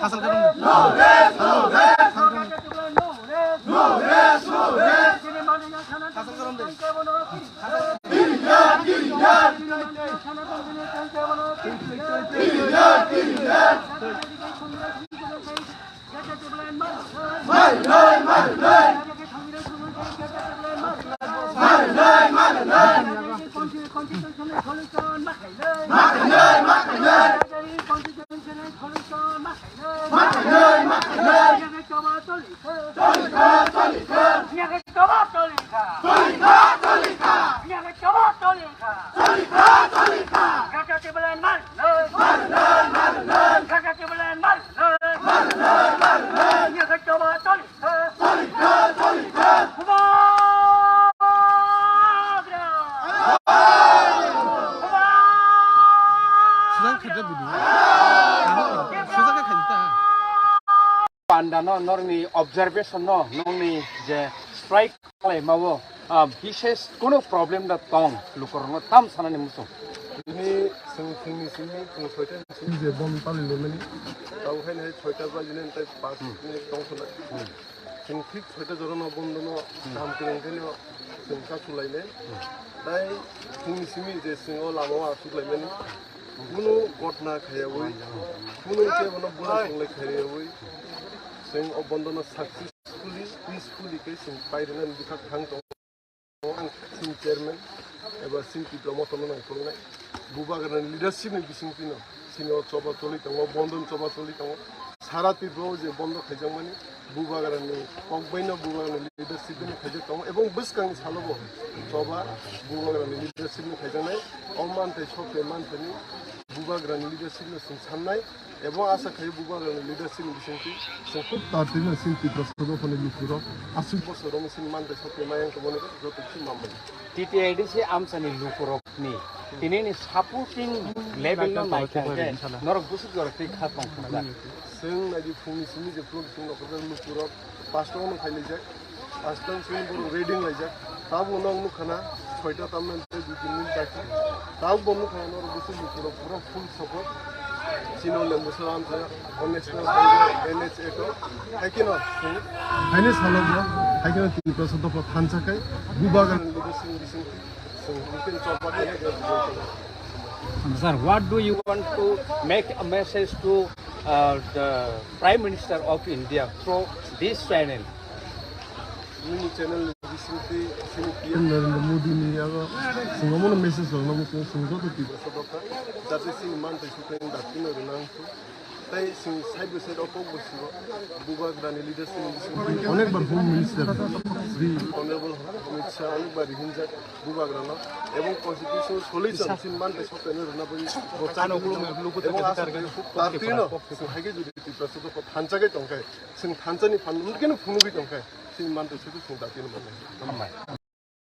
하산 그럼 Pandano norni observation no nongni je strike kale mawo বিশেষ কোনো problem da tong lukorno tam sanani muso ini sing sini pung soita sing je bom tali lemani tau hen he soita ba jinen tai pas ni tong sona sing thik soita jorono bom dono kam kireng kene sing ka sulaile tai sing simi je sing o lamo a sulaimani kuno gotna khayawoi kuno ke bono bula songle khayawoi sing o bondono successfully peacefully ke sing pairenan bikak thang tong sing chairman eba sing diplomata no nangkolnai bubagan leadership ni bising pino senior choba choli tango bondon choba choli tango sara tipo je bondo khajamani bubagan ni pogbaino bubagan leadership ni khajak tango ebong biskang salobo choba bubagan leadership ni khajanai oman te chope man tani bubagan leadership ni sing sanai এবং আশা খাই বুবাগান leadership বিশংতি সংকট তারতিনা সিনতি প্রস্তাব ফনে লুকুরো 80 বছর মিসিন মানতে সতে মায়াং কমনে যতছি মামনি TTIDC amsani lukurokni tinini supporting level no naikake norok busu jorti khatong khada जों नायदि फुंनि सिमि जे flute सिं नखर लुकुरक पास्टावनो खाइले जाक पास्टाव सिं बर रेडिं लाइजाक ताब उनाव नुखाना छयटा तामन ते दुदिननि दाखि ताब बमु खाना नर बुसु लुकुरक पुरा फुल सपोर्ट सिनो लेम्बुसो आमसे नेशनल NH8 हाइकिनो हाइने सालबो हाइकिनो 3% अफ थानसाkai बुबागान लिडरसिप बिसिं जों बिसिं चपाके Sir, what do you want to make a message to the Prime Minister of India through this channel? Ini channel bisinti sini PM Narendra Modi ni aga singomono message holna mo singgo to tiba sodoka jate sing man te sukain datino renang to tai sing side side opok bosigo buba grani leadership bisinti অনেকবার home minister Shri honourable Amit Shah অনেকবার হিনজা বুবা গ্রানো এবং constitution solution scene মান te sokain rena boi বচানো লুকু এবং তারতিনো হাইগে যদি তিবা sodoka থানচাগে টংকাই Singh থানচানি fun কেন ফুনুবি টংকাই sin man to situ sing datin man.